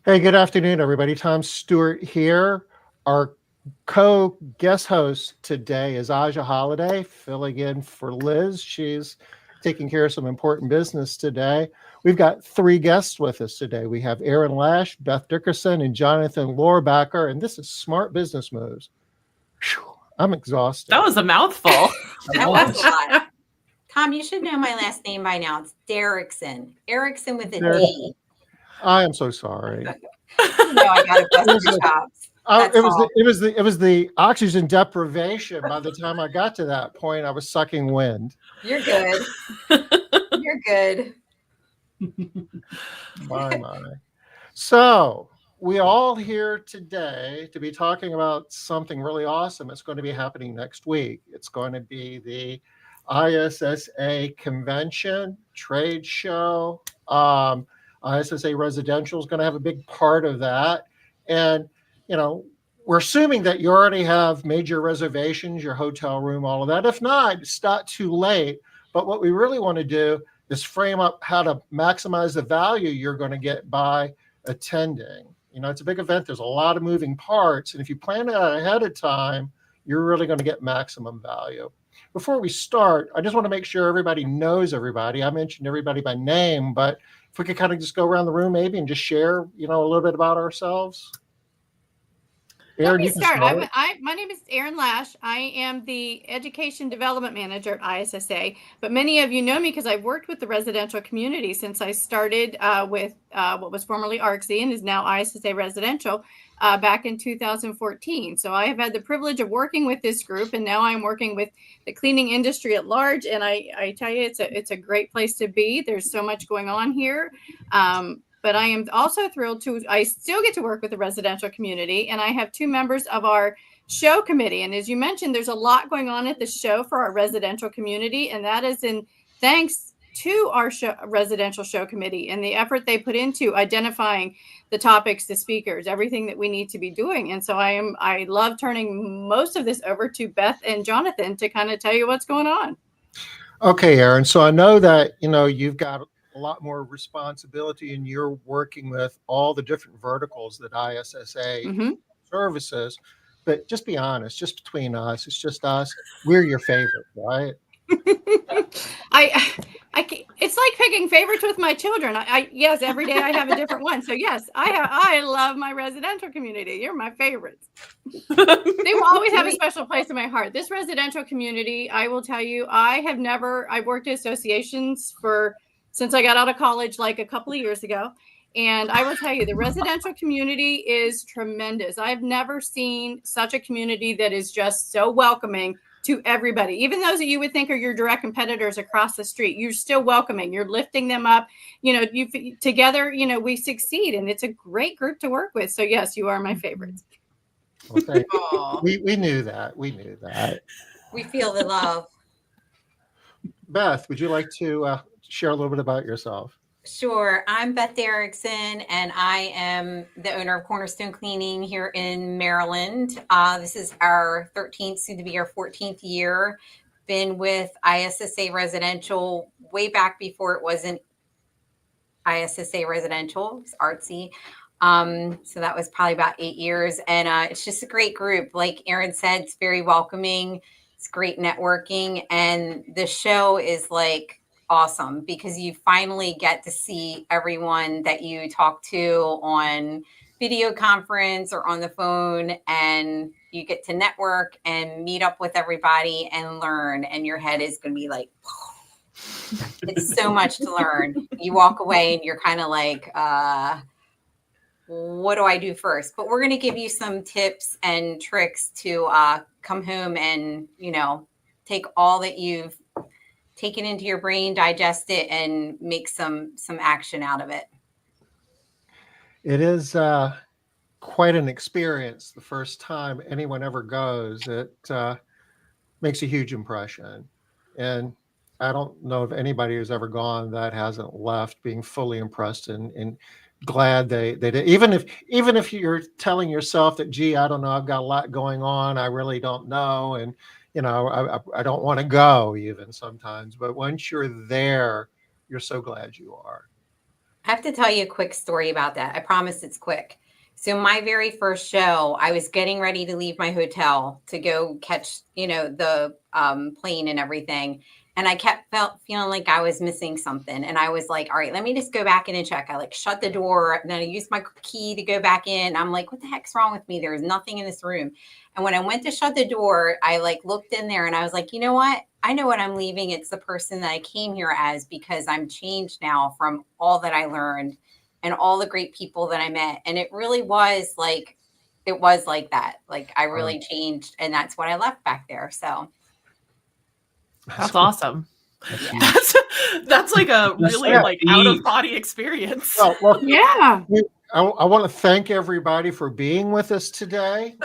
Hey, good afternoon, everybody. Tom Stewart here. Our co-guest host today is Ajia Holiday, filling in for Liz. She's taking care of some important business today. We've got three guests with us today. We have Erin Lasch, Beth Derickson, and Jonathan Lorbacher, and this is Smart Business Moves. Whew, I'm exhausted. That was a mouthful. That was a lot. Tom, you should know my last name by now. It's Derickson. Erickson with a D. I am so sorry. I got to bust your chops. It was the oxygen deprivation. By the time I got to that point, I was sucking wind. You're good. You're good. My. So we all here today to be talking about something really awesome. It's going to be happening next week. It's going to be the ISSA convention, trade show. ISSA Residential is going to have a big part of that. And, we're assuming that you already have made your reservations, your hotel room, all of that. If not, it's not too late. But what we really want to do is frame up how to maximize the value you're going to get by attending. It's a big event. There's a lot of moving parts. And if you plan it out ahead of time, you're really going to get maximum value. Before we start, I just want to make sure everybody knows everybody. I mentioned everybody by name, but if we could kind of just go around the room maybe and just share, a little bit about ourselves. Let me start. My name is Erin Lasch. I am the Education Development Manager at ISSA, but many of you know me because I've worked with the residential community since I started with what was formerly ARCSI and is now ISSA Residential back in 2014. So I have had the privilege of working with this group, and now I'm working with the cleaning industry at large. And I tell you, it's a great place to be. There's so much going on here. But I am also thrilled I still get to work with the residential community, and I have two members of our show committee. And as you mentioned, there's a lot going on at the show for our residential community, and that is in thanks to our residential show committee and the effort they put into identifying the topics, the speakers, everything that we need to be doing. And so I love turning most of this over to Beth and Jonathan to kind of tell you what's going on. Okay, Erin. So I know that, you've got a lot more responsibility and you're working with all the different verticals that ISSA services. But just be honest, just between us, it's just us. We're your favorite, right? It's like picking favorites with my children. Yes, every day I have a different one. So yes, I love my residential community. You're my favorites. They will always have a special place in my heart. This residential community, I will tell you, I've worked at associations since I got out of college, like a couple of years ago. And I will tell you, the residential community is tremendous. I've never seen such a community that is just so welcoming to everybody. Even those that you would think are your direct competitors across the street, you're still welcoming. You're lifting them up. Together, we succeed. And it's a great group to work with. So yes, you are my favorites. Okay. We knew that. We knew that. We feel the love. Beth, would you like to share a little bit about yourself? Sure. I'm Beth Derickson, and I am the owner of Cornerstone Cleaning here in Maryland. This is our 13th, soon to be our 14th year. Been with ISSA Residential way back before it wasn't ISSA Residential. It's artsy. So that was probably about 8 years. And it's just a great group. Like Erin said, it's very welcoming. It's great networking. And the show is like awesome because you finally get to see everyone that you talk to on video conference or on the phone, and you get to network and meet up with everybody and learn, and your head is going to be like, it's so much to learn. You walk away and you're kind of like, what do I do first? But we're going to give you some tips and tricks to come home and, take all that you've take it into your brain, digest it, and make some action out of it. It is quite an experience the first time anyone ever goes. It makes a huge impression. And I don't know of anybody who's ever gone that hasn't left being fully impressed and glad they did. Even if you're telling yourself that, gee, I don't know, I've got a lot going on, I really don't know, and I don't want to go even sometimes. But once you're there, you're so glad you are. I have to tell you a quick story about that. I promise it's quick. So my very first show, I was getting ready to leave my hotel to go catch, the plane and everything. And I feeling like I was missing something. And I was like, all right, let me just go back in and check. I shut the door and then I used my key to go back in. I'm like, what the heck's wrong with me? There's nothing in this room. And when I went to shut the door, I looked in there and I was like, you know what? I know what I'm leaving. It's the person that I came here as, because I'm changed now from all that I learned and all the great people that I met. And it really was it was like that. I really changed, and that's what I left back there. So that's awesome. yeah. That's like a really out of body experience. Well, yeah. I want to thank everybody for being with us today.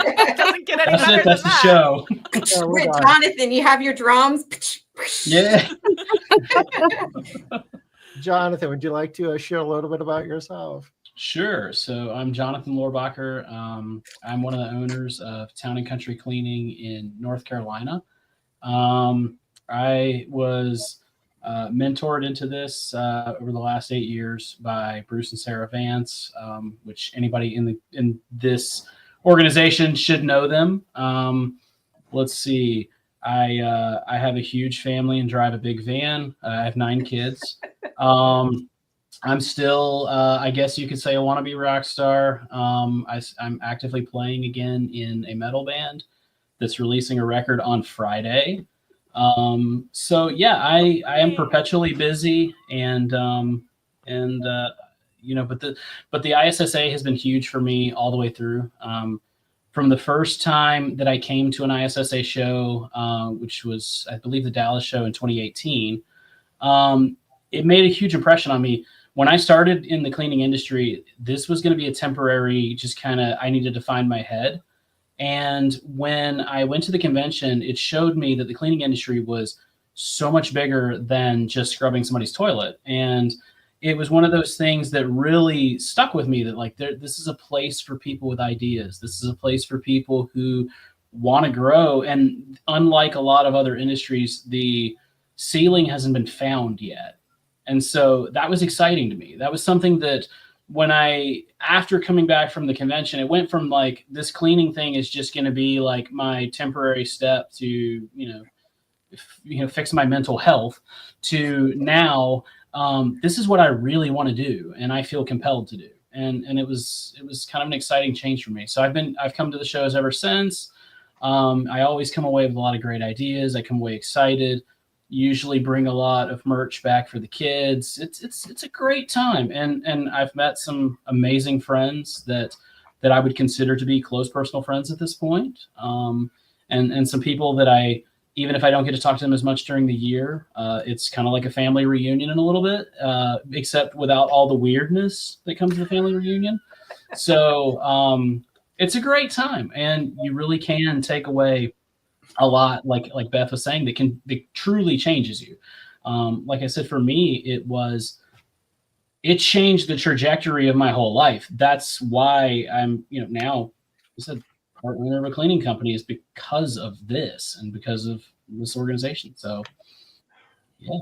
It doesn't get any better That's than the that. show. Jonathan, you have your drums. Yeah. Jonathan, would you like to share a little bit about yourself? Sure. So I'm Jonathan Lorbacher. I'm one of the owners of Town and Country Cleaning in North Carolina. I was mentored into this over the last 8 years by Bruce and Sarah Vance, which anybody in this organization should know them. Let's see. I have a huge family and drive a big van. I have 9 kids. I'm still, I guess you could say, a wannabe rock star. I'm actively playing again in a metal band that's releasing a record on Friday. So yeah, I am perpetually busy, and but the ISSA has been huge for me all the way through. From the first time that I came to an ISSA show, which was, I believe, the Dallas show in 2018, it made a huge impression on me. When I started in the cleaning industry, this was going to be a temporary, just kind of, I needed to find my head. And when I went to the convention, it showed me that the cleaning industry was so much bigger than just scrubbing somebody's toilet. And it was one of those things that really stuck with me, that this is a place for people with ideas. This is a place for people who want to grow. And unlike a lot of other industries, the ceiling hasn't been found yet. And so that was exciting to me. That was something that after coming back from the convention, it went from this cleaning thing is just going to be my temporary step to, fix my mental health, to now, this is what I really want to do. And I feel compelled to do. And it was kind of an exciting change for me. So I've come to the shows ever since. I always come away with a lot of great ideas. I come away excited. Usually bring a lot of merch back for the kids. It's a great time, and I've met some amazing friends that I would consider to be close personal friends at this point, and some people that even if I don't get to talk to them as much during the year, it's kind of like a family reunion in a little bit, except without all the weirdness that comes with a family reunion. So it's a great time, and you really can take away a lot, like Beth was saying, that truly changes you. Like I said, for me, it changed the trajectory of my whole life. That's why I'm, now part owner of a cleaning company, is because of this and because of this organization. So, yeah.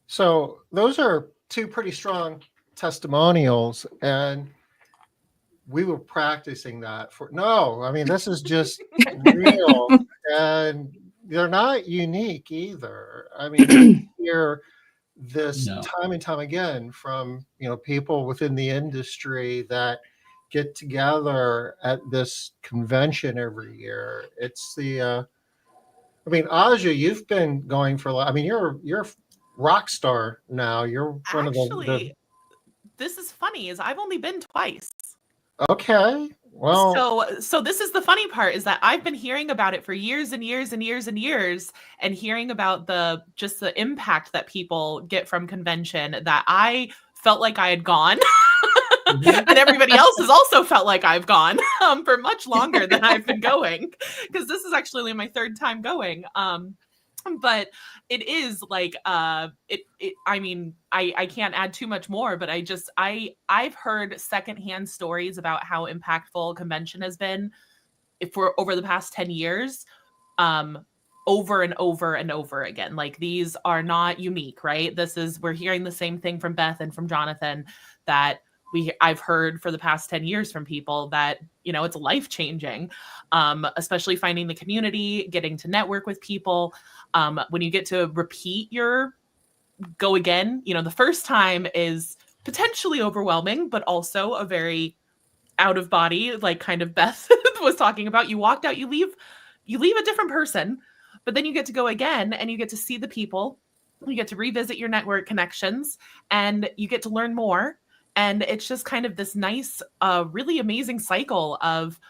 So those are 2 pretty strong testimonials, and we were practicing that this is just real, and they're not unique either. I mean, you hear this time and time again from, people within the industry that get together at this convention every year. It's Ajia, you've been going for, you're a rock star now. You're one of the this is funny, is I've only been twice. Okay. Well, so this is the funny part, is that I've been hearing about it for years and years and years and years, and hearing about the impact that people get from convention, that I felt like I had gone. And everybody else has also felt like I've gone for much longer than I've been going, because this is actually only my 3rd time going. But it is I can't add too much more, but I've heard secondhand stories about how impactful convention has been for over the past 10 years, over and over and over again. Like, these are not unique, right? We're hearing the same thing from Beth and from Jonathan that I've heard for the past 10 years from people, that, it's life-changing, especially finding the community, getting to network with people. When you get to repeat your go again, the first time is potentially overwhelming, but also a very out of body, like kind of Beth was talking about. You walked out, you leave a different person, but then you get to go again and you get to see the people, you get to revisit your network connections, and you get to learn more. And it's just kind of this nice, really amazing cycle of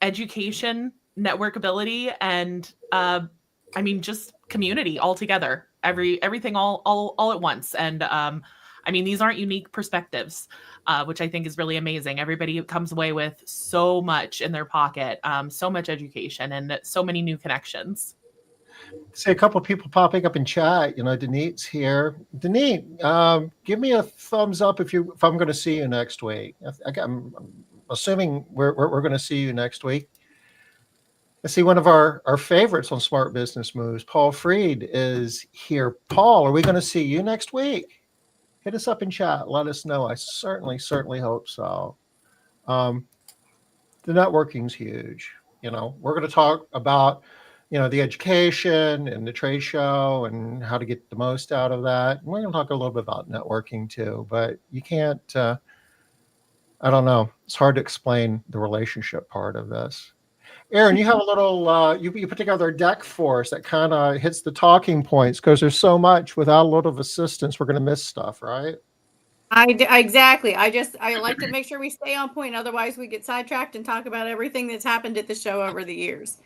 education, networkability, and just community all together, everything all at once. And these aren't unique perspectives, which I think is really amazing. Everybody comes away with so much in their pocket, so much education, and so many new connections. See a couple of people popping up in chat. Denit's here. Denit, give me a thumbs up if I'm going to see you next week. I'm assuming we're going to see you next week. I see one of our favorites on Smart Business Moves, Paul Freed, is here. Paul, are we going to see you next week? Hit us up in chat. Let us know. I certainly hope so. The networking's huge. We're going to talk about, the education and the trade show and how to get the most out of that. And we're going to talk a little bit about networking too, but you can't, I don't know. It's hard to explain the relationship part of this. Erin, you have a little, you put together a deck for us that kind of hits the talking points, because there's so much. Without a little of assistance, we're going to miss stuff, right? Exactly. I like to make sure we stay on point. Otherwise, we get sidetracked and talk about everything that's happened at the show over the years.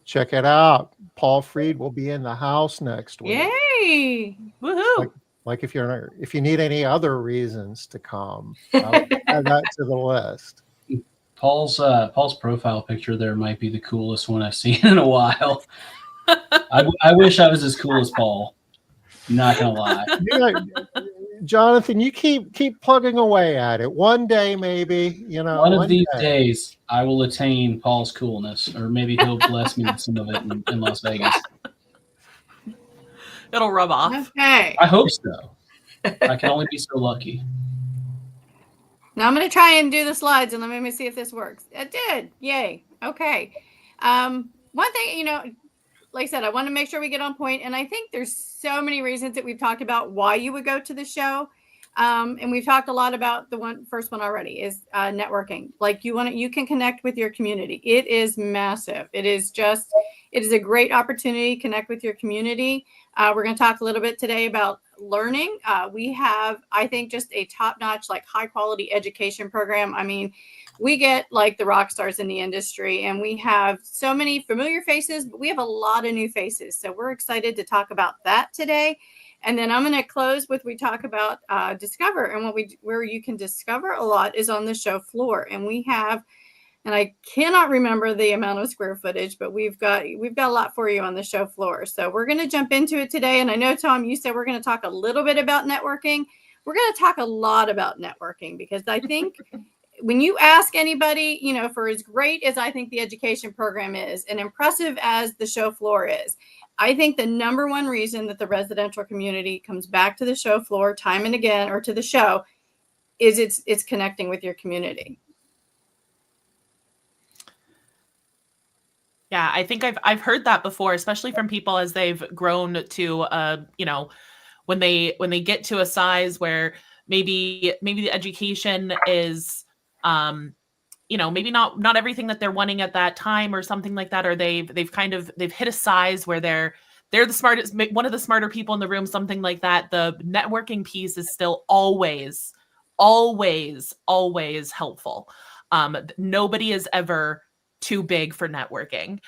Check it out. Paul Freed will be in the house next week. Yay! Woohoo! Like if you need any other reasons to come, I'll add that to the list. Paul's profile picture there might be the coolest one I've seen in a while. I wish I was as cool as Paul. I'm not gonna lie. Jonathan, you keep plugging away at it. One day, maybe, One of these days, I will attain Paul's coolness, or maybe he'll bless me with some of it in Las Vegas. It'll rub off. Okay. I hope so. I can only be so lucky. Now I'm going to try and do the slides, and let me see if this works. It did. Yay. Okay. One thing, like I said, I want to make sure we get on point. And I think there's so many reasons that we've talked about why you would go to the show. And we've talked a lot about the first one already is networking. Like you can connect with your community. It is massive. It is a great opportunity to connect with your community. We're going to talk a little bit today about learning. We have, I think, just a top-notch, like high-quality education program. I mean, we get like the rock stars in the industry, and we have so many familiar faces, but we have a lot of new faces. So we're excited to talk about that today. And then I'm going to close with, we talk about discover, and where you can discover a lot is on the show floor. And we have, and I cannot remember the amount of square footage, but we've got a lot for you on the show floor. So we're going to jump into it today. And I know, Tom, you said we're going to talk a little bit about networking. We're going to talk a lot about networking, because I think when you ask anybody, for as great as I think the education program is and impressive as the show floor is, I think the number one reason that the residential community comes back to the show floor time and again, or to the show, is it's connecting with your community. Yeah, I think I've heard that before, especially from people as they've grown to, when they get to a size where maybe the education is, maybe not everything that they're wanting at that time or something like that, or they've hit a size where they're the smartest, one of the smarter people in the room, something like that. The networking piece is still always helpful. Nobody is ever too big for networking,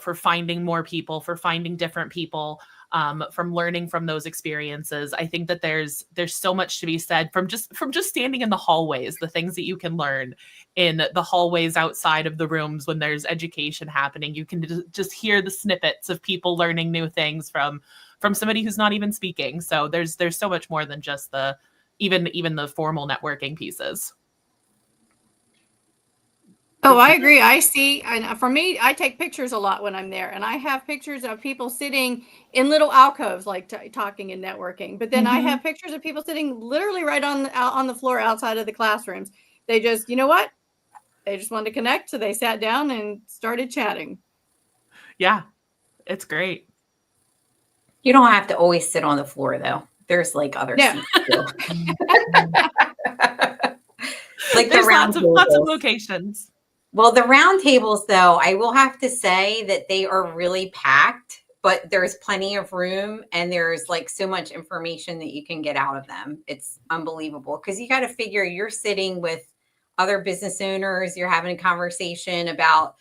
for finding more people, for finding different people, from learning from those experiences. I think that there's so much to be said from just standing in the hallways, the things that you can learn in the hallways outside of the rooms when there's education happening. You can just hear the snippets of people learning new things from somebody who's not even speaking. So there's so much more than just even the formal networking pieces. Oh, I agree. I see. And for me, I take pictures a lot when I'm there, and I have pictures of people sitting in little alcoves, like talking and networking. But then I have pictures of people sitting literally right on the floor outside of the classrooms. They just, you know what? They just wanted to connect, so they sat down and started chatting. Yeah, it's great. You don't have to always sit on the floor, though. There's like other seats too. Like there's the round lots of locations. Well, the round tables, though, I will have to say that they are really packed, but there's plenty of room and there's like so much information that you can get out of them. It's unbelievable because you got to figure you're sitting with other business owners, you're having a conversation about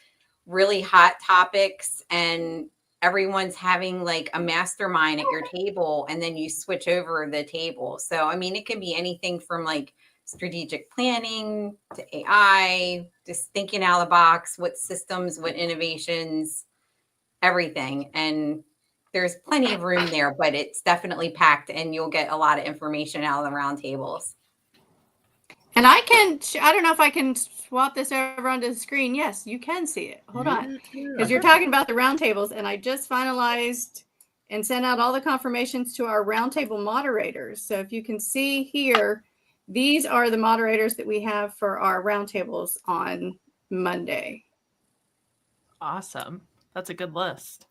really hot topics, and everyone's having like a mastermind at your table, and then you switch over the table. So, I mean, it can be anything from like strategic planning to AI, just thinking out of the box, what systems, what innovations, everything. And there's plenty of room there, but it's definitely packed and you'll get a lot of information out of the round tables. And I don't know if I can swap this over onto the screen. Yes, you can see it. Hold on. Because you're talking about the round tables, and I just finalized and sent out all the confirmations to our roundtable moderators. So if you can see here, these are the moderators that we have for our roundtables on Monday. Awesome. That's a good list.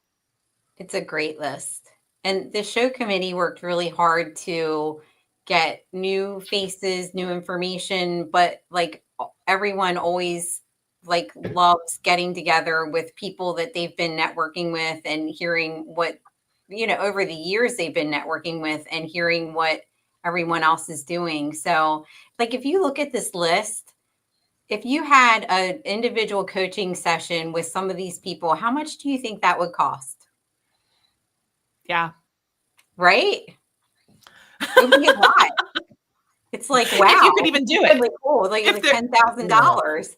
It's a great list. And the show committee worked really hard to get new faces, new information, but like everyone always like loves getting together with people that they've been networking with and hearing what, you know, over the years they've been networking with and hearing what everyone else is doing. So like, if you look at this list, if you had an individual coaching session with some of these people, how much do you think that would cost? Yeah. Right? It would be a lot. It's like, wow. If you could even do it. Really cool. Like $10,000.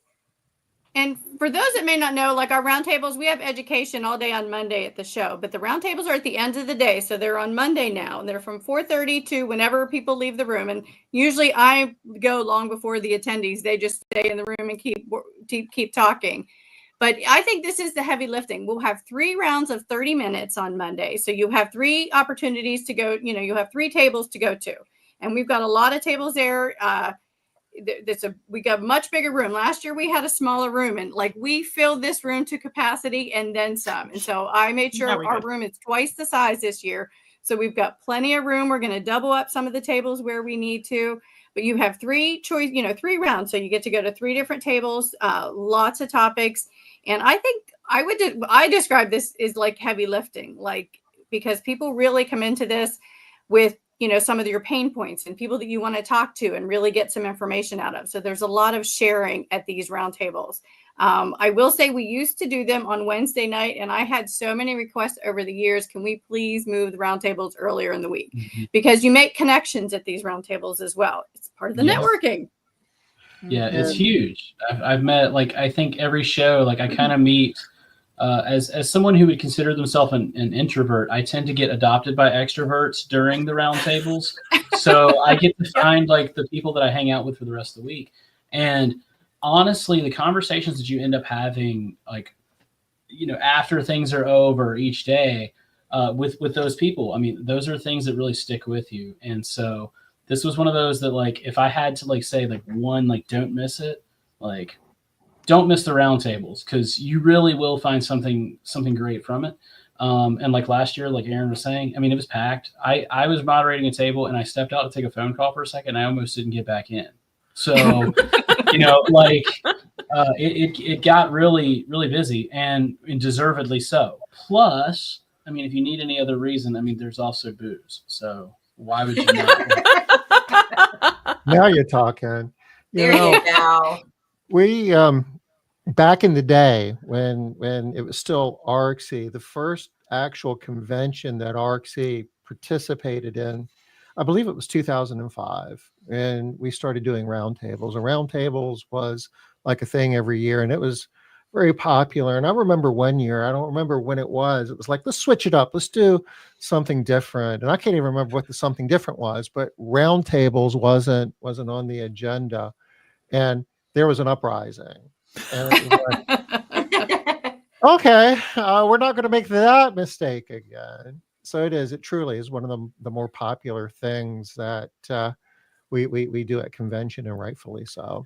And for those that may not know, like our roundtables, we have education all day on Monday at the show, but the roundtables are at the end of the day. So they're on Monday now, and they're from 4:30 to whenever people leave the room. And usually I go long before the attendees. They just stay in the room and keep talking. But I think this is the heavy lifting. We'll have 3 rounds of 30 minutes on Monday. So you have 3 opportunities to go, you know, you have 3 tables to go to. And we've got a lot of tables there. We got a much bigger room. Last year we had a smaller room, and like we filled this room to capacity and then some. And so I made sure our room is twice the size this year. So we've got plenty of room. We're going to double up some of the tables where we need to, but you have 3 rounds. So you get to go to 3 different tables, lots of topics. And I think I describe this as like heavy lifting, like, because people really come into this with, you know, some of your pain points and people that you want to talk to and really get some information out of. So there's a lot of sharing at these roundtables. I will say we used to do them on Wednesday night, and I had so many requests over the years. Can we please move the roundtables earlier in the week? Because you make connections at these roundtables as well. It's part of the networking. Yeah, it's huge. I've met, like, I think every show, like I kind of meet as someone who would consider themselves an introvert, I tend to get adopted by extroverts during the roundtables. So I get to find like the people that I hang out with for the rest of the week. And honestly, the conversations that you end up having, like, you know, after things are over each day with those people, I mean, those are things that really stick with you. And so this was one of those that, like, if I had to like say like one, like, don't miss it, like, don't miss the roundtables, because you really will find something great from it. And like last year, like Erin was saying, I mean, it was packed. I was moderating a table and I stepped out to take a phone call for a second. And I almost didn't get back in. So, you know, like it got really, really busy, and deservedly so. Plus, I mean, if you need any other reason, I mean, there's also booze. So why would you not? Now you're talking. There you go. We back in the day when it was still ARCSI, the first actual convention that ARCSI participated in, I believe it was 2005, and we started doing roundtables. And roundtables was like a thing every year, and it was very popular. And I remember one year, I don't remember when it was like, let's switch it up, let's do something different. And I can't even remember what the something different was, but roundtables wasn't on the agenda, and there was an uprising. And it was like, okay, we're not going to make that mistake again. So it truly is one of the more popular things that we do at convention, and rightfully so.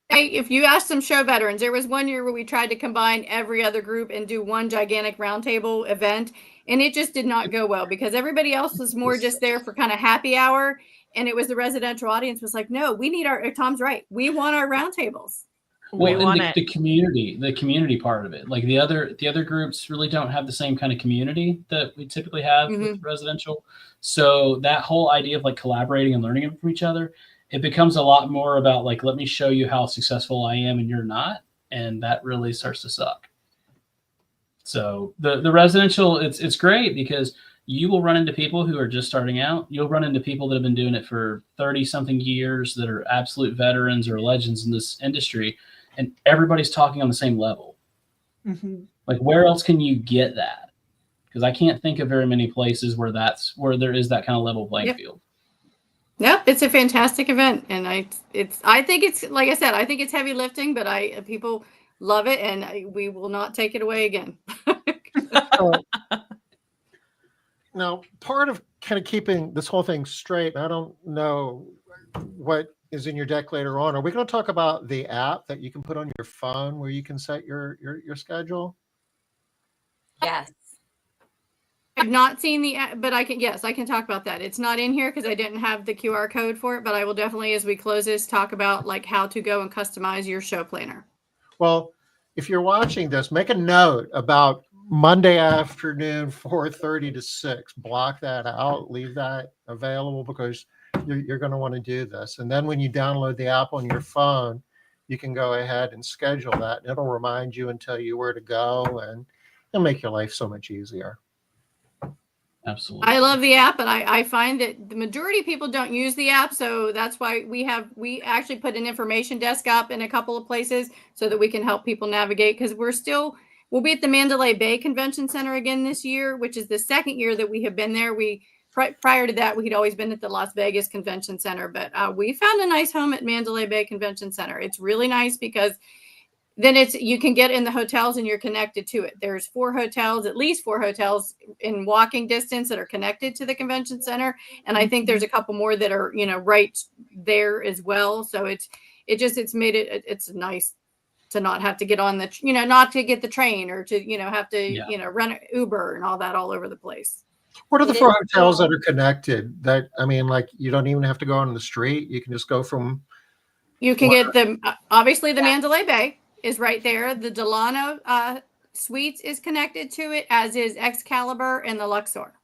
Hey, if you ask some show veterans, there was one year where we tried to combine every other group and do one gigantic roundtable event, and it just did not go well because everybody else was more just there for kind of happy hour, and it was the residential audience was like, no, we need our, Tom's right, we want our roundtables. Well, and the community part of it, like the other groups really don't have the same kind of community that we typically have with residential. So that whole idea of like collaborating and learning from each other, it becomes a lot more about like, let me show you how successful I am and you're not. And that really starts to suck. So the residential, it's great because you will run into people who are just starting out. You'll run into people that have been doing it for 30 something years that are absolute veterans or legends in this industry. And everybody's talking on the same level. Like, where else can you get that? Because I can't think of very many places where there is that kind of level playing field. Yep, it's a fantastic event, and I think it's like I said, I think it's heavy lifting, but people love it, and we will not take it away again. Now, part of kind of keeping this whole thing straight, I don't know what is in your deck later on. Are we going to talk about the app that you can put on your phone where you can set your schedule? Yes. I've not seen the app, but I can talk about that. It's not in here because I didn't have the QR code for it, but I will definitely, as we close this, talk about like how to go and customize your show planner. Well, if you're watching this, make a note about Monday afternoon, 4:30 to 6. Block that out, leave that available because you're going to want to do this. And then when you download the app on your phone, you can go ahead and schedule that. And it'll remind you and tell you where to go, and it'll make your life so much easier. Absolutely. I love the app, but I find that the majority of people don't use the app. So that's why we actually put an information desk up in a couple of places so that we can help people navigate, because we'll be at the Mandalay Bay Convention Center again this year, which is the second year that we have been there. Prior to that, we had always been at the Las Vegas Convention Center, but we found a nice home at Mandalay Bay Convention Center. It's really nice because then you can get in the hotels and you're connected to it. There's at least four hotels in walking distance that are connected to the convention center. And I think there's a couple more that are, right there as well. So it's nice to not have to get on not to get the train or to, have to, run Uber and all that all over the place. What are the four hotels that are connected? Like you don't even have to go on the street. You can just go from. You can get them. Obviously, the Mandalay Bay is right there. The Delano Suites is connected to it, as is Excalibur and the Luxor.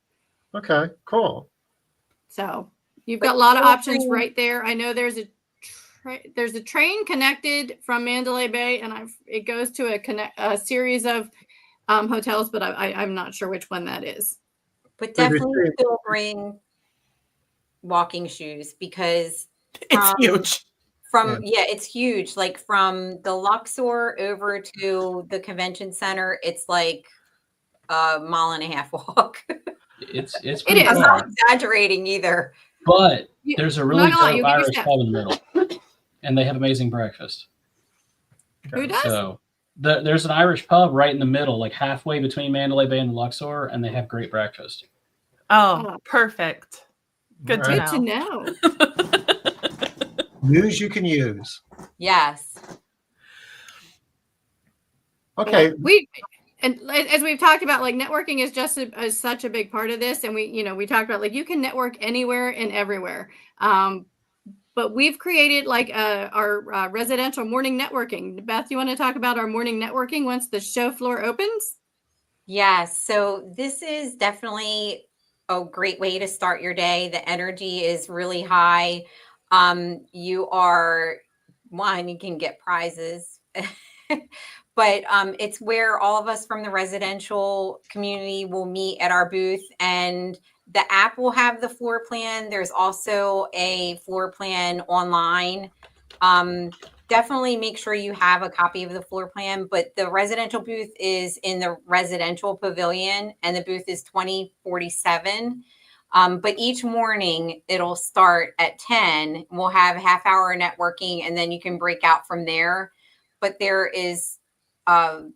Okay, cool. So you've got a lot of options right there. I know there's a train connected from Mandalay Bay, and it goes to a series of hotels, but I'm not sure which one that is. But definitely still bring walking shoes because it's huge. It's huge. Like from the Luxor over to the convention center, it's like a 1.5 mile walk. It is. I'm not exaggerating either. But there's a really dope Irish pub in the middle, and they have amazing breakfast. Who does? So there's an Irish pub right in the middle, like halfway between Mandalay Bay and the Luxor, and they have great breakfast. Oh, perfect. Good to know. News you can use. Yes. Okay. And as we've talked about, like networking is just such a big part of this. And we talked about like you can network anywhere and everywhere. But we've created like our residential morning networking. Beth, you want to talk about our morning networking once the show floor opens? Yes. So this is definitely a great way to start your day. The energy is really high. You can get prizes, but it's where all of us from the residential community will meet at our booth, and the app will have the floor plan. There's also a floor plan online. Definitely make sure you have a copy of the floor plan, but the residential booth is in the residential pavilion and the booth is 2047. But each morning it'll start at 10. We'll have a half hour networking and then you can break out from there. but there is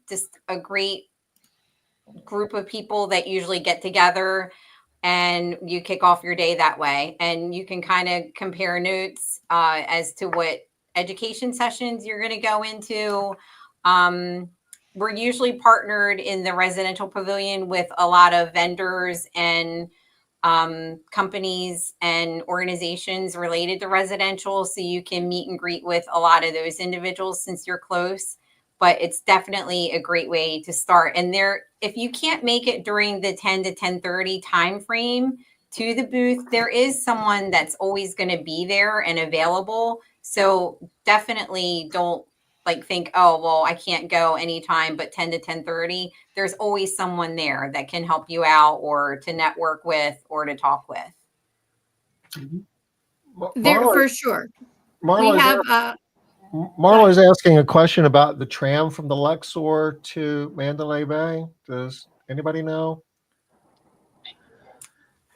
just a great group of people that usually get together, and you kick off your day that way. And you can kind of compare notes as to what education sessions you're going to go into. We're usually partnered in the residential pavilion with a lot of vendors and companies and organizations related to residential. So you can meet and greet with a lot of those individuals since you're close. But it's definitely a great way to start. And if you can't make it during the 10 to 10:30 time frame to the booth, there is someone that's always going to be there and available. So definitely don't think, oh, well, I can't go anytime but 10 to 10:30. There's always someone there that can help you out or to network with or to talk with. There for sure. Marla is asking a question about the tram from the Luxor to Mandalay Bay. Does anybody know?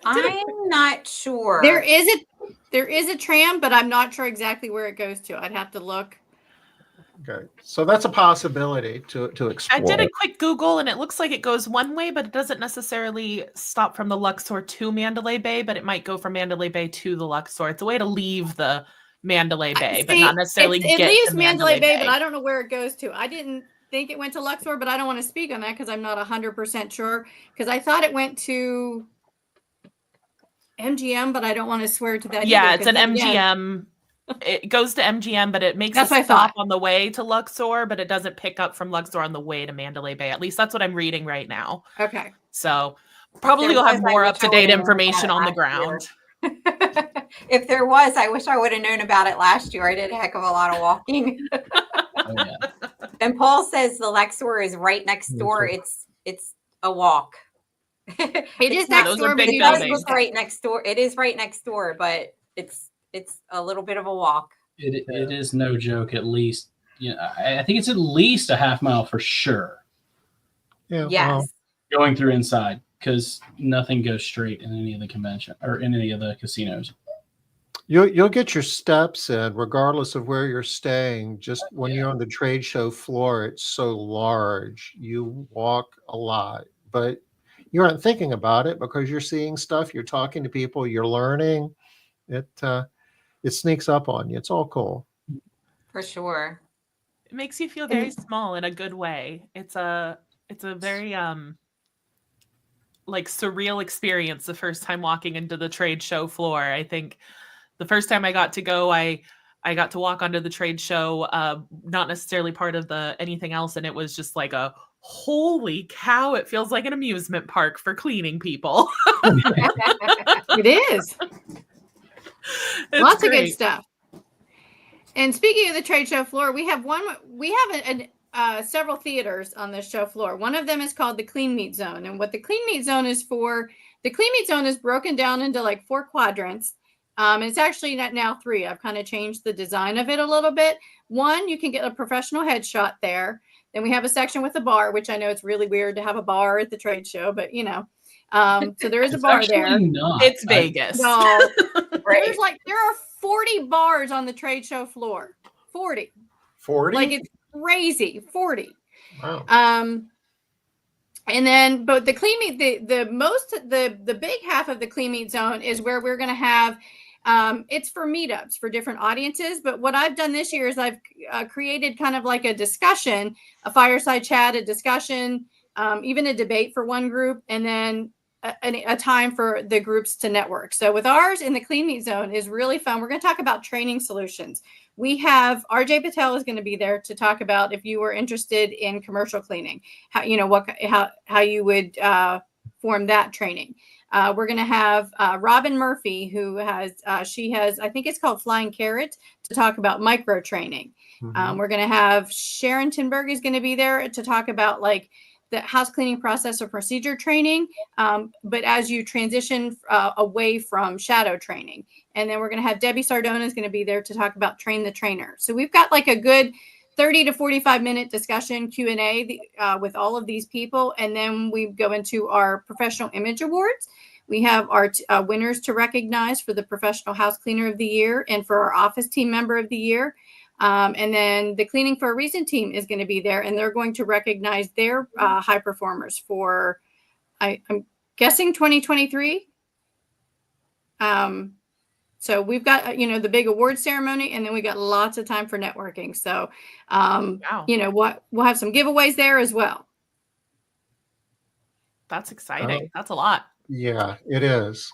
I'm not sure. There is a tram, but I'm not sure exactly where it goes to. I'd have to look. Okay, so that's a possibility to explore. I did a quick Google, and it looks like it goes one way, but it doesn't necessarily stop from the Luxor to Mandalay Bay, but it might go from Mandalay Bay to the Luxor. It's a way to leave the Mandalay Bay, but not necessarily it get leaves to Mandalay Bay, but I don't know where it goes to. I didn't think it went to Luxor, but I don't want to speak on that because I'm not 100% sure, because I thought it went to MGM, but I don't want to swear to that. Yeah, either, it's an MGM. It goes to MGM, but it makes a stop on the way to Luxor, but it doesn't pick up from Luxor on the way to Mandalay Bay. At least that's what I'm reading right now. Okay. So probably you'll have more up-to-date information on the ground. If there was, I wish I would have known about it last year. I did a heck of a lot of walking. Oh, yeah. And Paul says the Luxor is right next door. It's a walk. It is next door, but it does look right next door. It is right next door, but it's a little bit of a walk. It is no joke. At least, I think it's at least a half mile for sure. Yeah. Yes. Going through inside, because nothing goes straight in any of the convention or in any of the casinos. You'll get your steps in regardless of where you're staying. Just when you're on the trade show floor, it's so large. You walk a lot, but you aren't thinking about it because you're seeing stuff, you're talking to people, you're learning. It sneaks up on you. It's all cool. For sure. It makes you feel very small in a good way. It's a very surreal experience the first time walking into the trade show floor. I think the first time I got to go, I got to walk onto the trade show, not necessarily part of the anything else, and it was just like a holy cow, it feels like an amusement park for cleaning people. It is. Lots of good stuff. And speaking of the trade show floor, we have several theaters on the show floor. One of them is called the Clean Meat Zone. And what the Clean Meat Zone is for, the Clean Meat Zone is broken down into 4 quadrants. And it's actually now 3. I've kind of changed the design of it a little bit. 1, you can get a professional headshot there. Then we have a section with a bar, which I know it's really weird to have a bar at the trade show, but so there is a bar there. It's Vegas. No, there's there are 40 bars on the trade show floor. 40. 40? It's crazy. 40. Wow. And then, but the clean meat, the big half of the Clean Meat Zone is where we're going to have. It's for meetups for different audiences. But what I've done this year is I've created kind of like a discussion, a fireside chat, a discussion, even a debate for one group, and then a time for the groups to network. So with ours in the Clean Meat Zone is really fun. We're going to talk about training solutions. We have RJ Patel is going to be there to talk about if you were interested in commercial cleaning, how you would form that training. We're going to have Robin Murphy, who has I think it's called Flying Carrot, to talk about micro training. Mm-hmm. We're going to have Sharon Tinberg is going to be there to talk about the house cleaning process or procedure training, but as you transition away from shadow training. And then we're going to have Debbie Sardona is going to be there to talk about train the trainer. So we've got a good 30 to 45 minute discussion Q&A with all of these people. And then we go into our professional image awards. We have our winners to recognize for the professional house cleaner of the year and for our office team member of the year. And then the Cleaning for a Reason team is going to be there, and they're going to recognize their high performers for, I'm guessing 2023. So we've got, the big award ceremony, and then we got lots of time for networking. So, Wow. we'll have some giveaways there as well. That's exciting. That's a lot. Yeah, it is.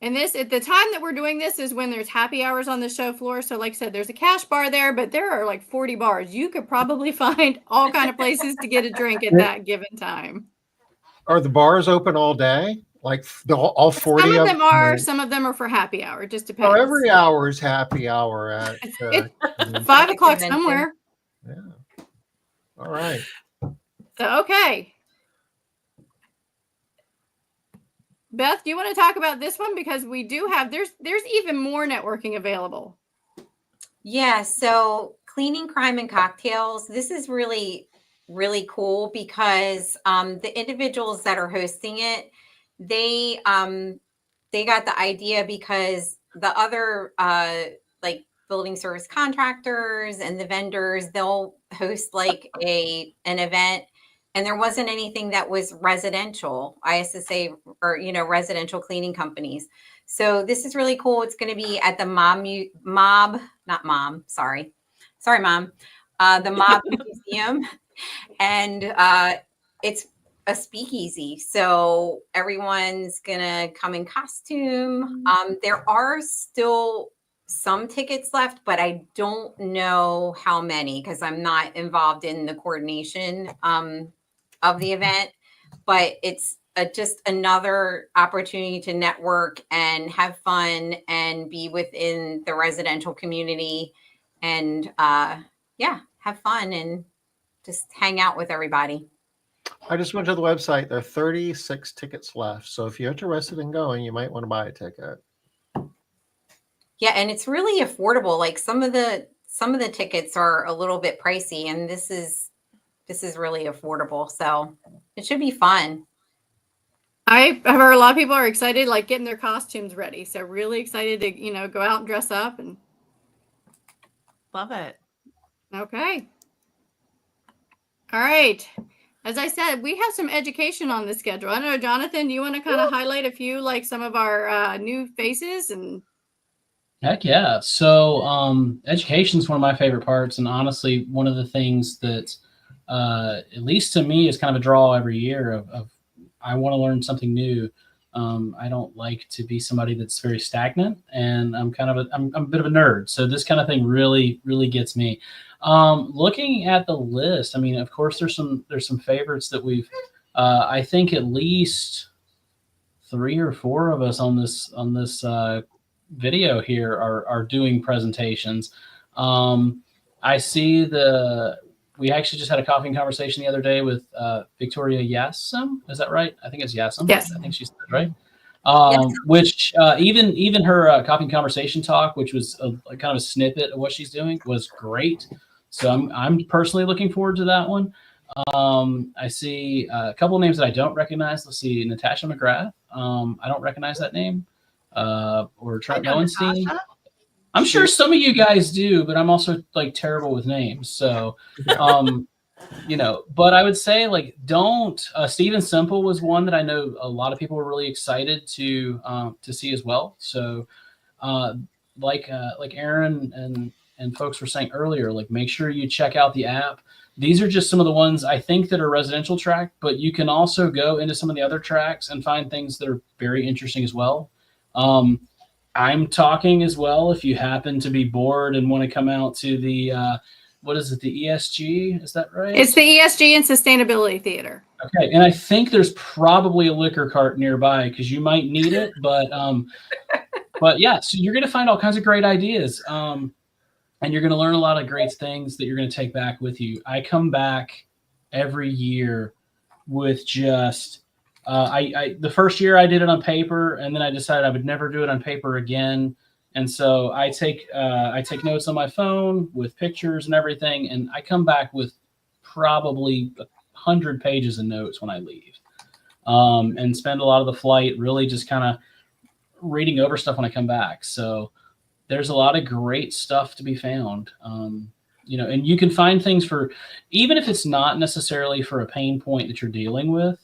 And this, at the time that we're doing this, is when there's happy hours on the show floor. So like I said, there's a cash bar there, but there are like 40 bars. You could probably find all kind of places to get a drink at that given time. Are the bars open all day? Like all 40 Some of them are, some of them are for happy hour. It just depends. Oh, every hour is happy hour at 5 o'clock somewhere. Yeah. All right. So, okay. Beth, do you want to talk about this one? Because we do have, there's even more networking available. Yeah. So Cleaning, Crime, and Cocktails. This is really, really cool because the individuals that are hosting it, they got the idea because the other like building service contractors and the vendors, they'll host like an event, and there wasn't anything that was residential, ISSA, or residential cleaning companies. So this is really cool. It's going to be at the the Mob Museum, and it's a speakeasy. So everyone's gonna come in costume. There are still some tickets left, but I don't know how many because I'm not involved in the coordination of the event. But it's just another opportunity to network and have fun and be within the residential community, and have fun and just hang out with everybody. I just went to the website. There are 36 tickets left. So if you're interested in going, you might want to buy a ticket. Yeah, and it's really affordable. Like some of the tickets are a little bit pricey, and this is really affordable. So it should be fun. I've heard a lot of people are excited, like getting their costumes ready. So really excited to, go out and dress up and. Love it. Okay. All right. As I said, we have some education on the schedule. I don't know, Jonathan, do you want to kind of highlight a few, like some of our new faces? And heck yeah. So education is one of my favorite parts. And honestly, one of the things that, at least to me, is kind of a draw every year of I want to learn something new. I don't like to be somebody that's very stagnant, and I'm a bit of a nerd. So this kind of thing really, really gets me. Looking at the list, I mean, of course, there's some favorites that we've, I think at least 3 or 4 of us on this video here are doing presentations. I see we actually just had a coffee conversation the other day with Victoria Yassam. Is that right? I think it's Yassam. Yes. I think she said it right. Yes. Which even her coffee conversation talk, which was a kind of a snippet of what she's doing, was great. So I'm personally looking forward to that one. I see a couple of names that I don't recognize. Let's see, Natasha McGrath. I don't recognize that name. Or Trent Lowenstein. I'm sure some of you guys do, but I'm also like terrible with names. So, but I would say don't. Steven Simple was one that I know a lot of people were really excited to see as well. So, like Erin and folks were saying earlier, make sure you check out the app. These are just some of the ones I think that are residential track, but you can also go into some of the other tracks and find things that are very interesting as well. I'm talking as well. If you happen to be bored and want to come out to the, what is it? The ESG, is that right? It's the ESG and Sustainability Theater. Okay. And I think there's probably a liquor cart nearby because you might need it, but yeah, so you're going to find all kinds of great ideas. And you're going to learn a lot of great things that you're going to take back with you. I come back every year with just, the first year I did it on paper, and then I decided I would never do it on paper again. And so I take notes on my phone with pictures and everything, and I come back with probably 100 pages of notes when I leave, and spend a lot of the flight really just kind of reading over stuff when I come back. So there's a lot of great stuff to be found. You know, and you can find things for, even if it's not necessarily for a pain point that you're dealing with,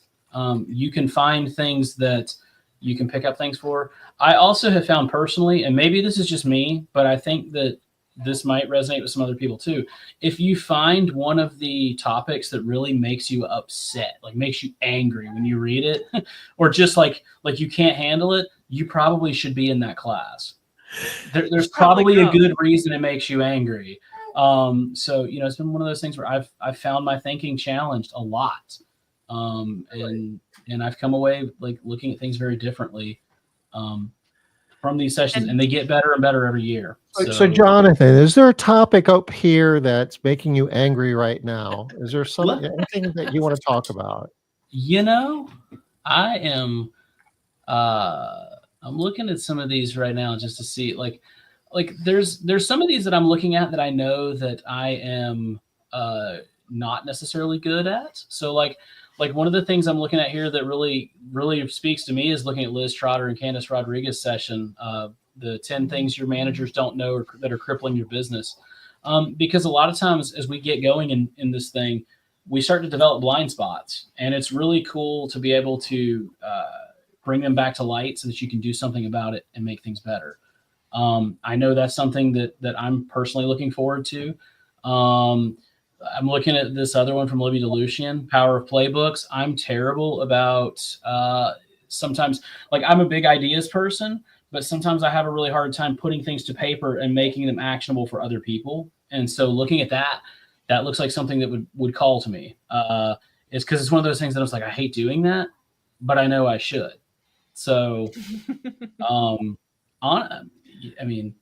you can find things that you can pick up things for. I also have found personally, and maybe this is just me, but I think that this might resonate with some other people too. If you find one of the topics that really makes you upset, like makes you angry when you read it, or just like you can't handle it, you probably should be in that class. There's probably a good reason it makes you angry. So, you know, it's been one of those things where I've found my thinking challenged a lot. And I've come away like looking at things very differently, from these sessions, and they get better and better every year. So Jonathan, is there a topic up here that's making you angry right now? Is there anything that you want to talk about? You know, I am, I'm looking at some of these right now just to see, like there's some of these that I'm looking at that I know that I am not necessarily good at. So like one of the things I'm looking at here that really speaks to me is looking at Liz Trotter and Candace Rodriguez session, the 10 things your managers don't know that are crippling your business. Because a lot of times as we get going in this thing, we start to develop blind spots, and it's really cool to be able to bring them back to light so that you can do something about it and make things better. I know that's something that I'm personally looking forward to. I'm looking at this other one from Libby DeLucian, Power of Playbooks. I'm terrible about sometimes, like I'm a big ideas person, but sometimes I have a really hard time putting things to paper and making them actionable for other people. And so looking at that looks like something that would call to me. It's because it's one of those things that I was like, I hate doing that, but I know I should. So, I mean,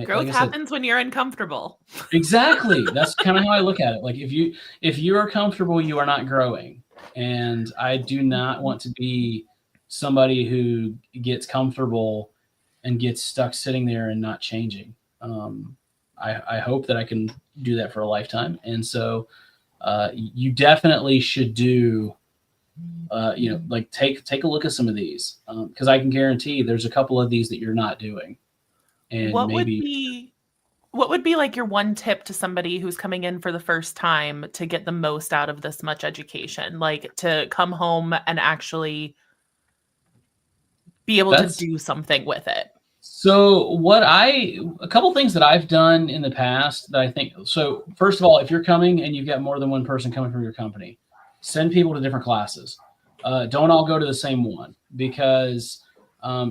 growth happens when you're uncomfortable. Exactly. That's kind of how I look at it. Like if you are comfortable, you are not growing. And I do not want to be somebody who gets comfortable and gets stuck sitting there and not changing. I hope that I can do that for a lifetime. And so you definitely should do, you know, like take a look at some of these, because I can guarantee there's a couple of these that you're not doing. And what would be like your one tip to somebody who's coming in for the first time to get the most out of this much education, like to come home and actually be able to do something with it? So a couple things that I've done in the past that I think, so first of all, if you're coming and you've got more than one person coming from your company, send people to different classes. Don't all go to the same one, because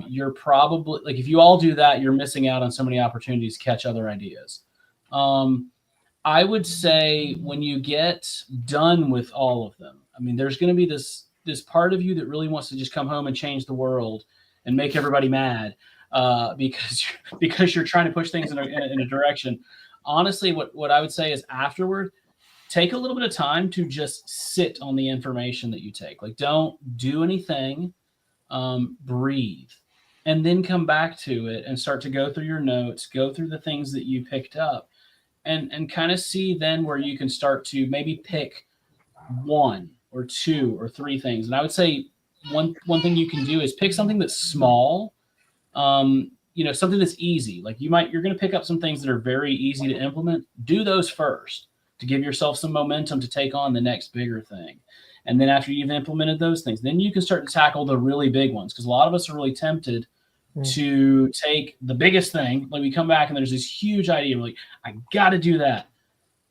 you're probably, like, if you all do that, you're missing out on so many opportunities to catch other ideas. I would say when you get done with all of them, I mean, there's going to be this part of you that really wants to just come home and change the world and make everybody mad, because you're trying to push things in a direction. Honestly, what I would say is afterward, take a little bit of time to just sit on the information that you take. Like, don't do anything. Breathe, and then come back to it and start to go through your notes, go through the things that you picked up, and kind of see then where you can start to maybe pick 1 or 2 or 3 things. And I would say one thing you can do is pick something that's small, you know, something that's easy. Like you're going to pick up some things that are very easy to implement. Do those first to give yourself some momentum to take on the next bigger thing. And then after you've implemented those things, then you can start to tackle the really big ones. Because a lot of us are really tempted to take the biggest thing. Like we come back and there's this huge idea. We're like, I got to do that.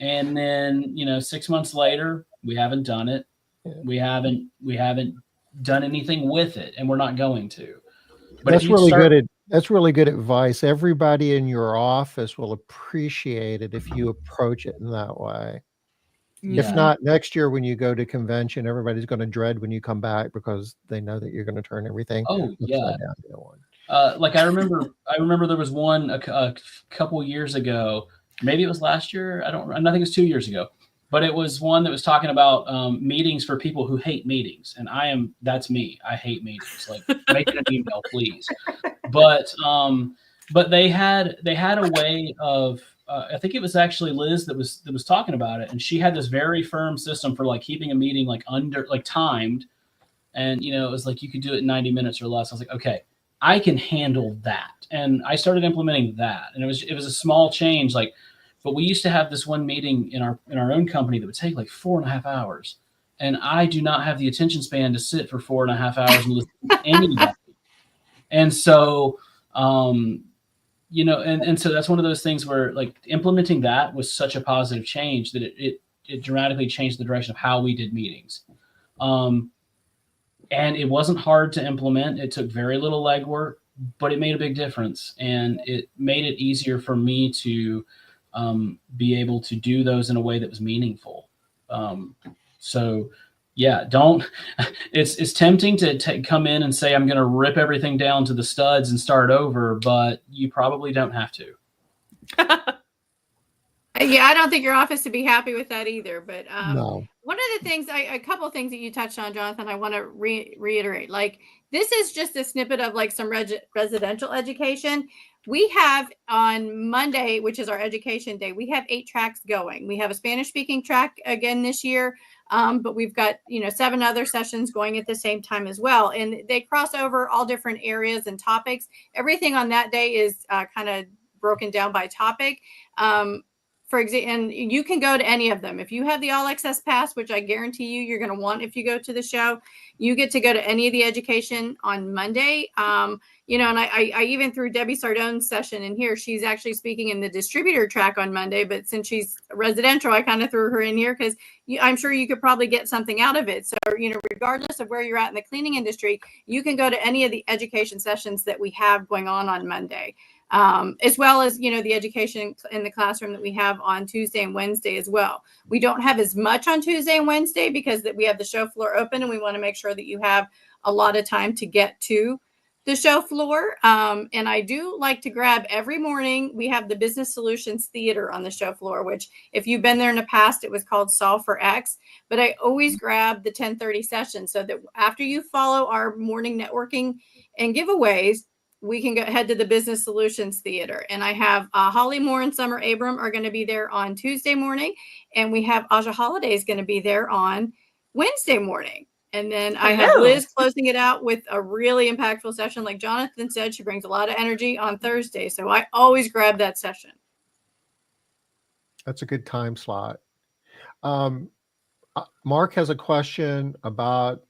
And then, you know, 6 months later, we haven't done it. Yeah. We haven't done anything with it, and we're not going to. But that's really good advice. Everybody in your office will appreciate it if you approach it in that way. Yeah. If not, next year when you go to convention, everybody's going to dread when you come back because they know that you're going to turn everything upside down. Like I remember there was one a couple years ago. Maybe it was last year. I think it was 2 years ago. But it was one that was talking about meetings for people who hate meetings, and that's me. I hate meetings. Like, make it an email, please. But they had a way of. I think it was actually Liz that was talking about it, and she had this very firm system for like keeping a meeting like timed, and you know it was like you could do it in 90 minutes or less. I was like, okay, I can handle that. And I started implementing that. And it was a small change, like, but we used to have this one meeting in our own company that would take like 4.5 hours. And I do not have the attention span to sit for 4.5 hours and listen to anybody. And so, you know, and so that's one of those things where like implementing that was such a positive change that it dramatically changed the direction of how we did meetings. And it wasn't hard to implement. It took very little legwork, but it made a big difference. And it made it easier for me to be able to do those in a way that was meaningful. So yeah, it's tempting to come in and say, I'm going to rip everything down to the studs and start over, but you probably don't have to. Yeah, I don't think your office would be happy with that either. But No. one of the things, a couple of things that you touched on, Jonathan, I want to reiterate. Like, this is just a snippet of like some residential education. We have on Monday, which is our education day, we have 8 tracks going. We have a Spanish speaking track again this year, but we've got 7 other sessions going at the same time as well, and they cross over all different areas and topics. Everything on that day is kind of broken down by topic. For example, and you can go to any of them. If you have the All Access Pass, which I guarantee you're going to want if you go to the show, you get to go to any of the education on Monday. And I even threw Debbie Sardone's session in here. She's actually speaking in the distributor track on Monday, but since she's residential, I kind of threw her in here because I'm sure you could probably get something out of it. So, regardless of where you're at in the cleaning industry, you can go to any of the education sessions that we have going on Monday. As well as, the education in the classroom that we have on Tuesday and Wednesday as well. We don't have as much on Tuesday and Wednesday because we have the show floor open, and we want to make sure that you have a lot of time to get to the show floor. And I do like to grab every morning. We have the Business Solutions Theater on the show floor, which if you've been there in the past, it was called Solve for X. But I always grab the 10:30 session so that after you follow our morning networking and giveaways, we can go head to the Business Solutions Theater. And I have Holly Moore and Summer Abram are going to be there on Tuesday morning. And we have Ajia Holiday is going to be there on Wednesday morning. And then I have Liz closing it out with a really impactful session. Like Jonathan said, she brings a lot of energy on Thursday. So I always grab that session. That's a good time slot. Mark has a question about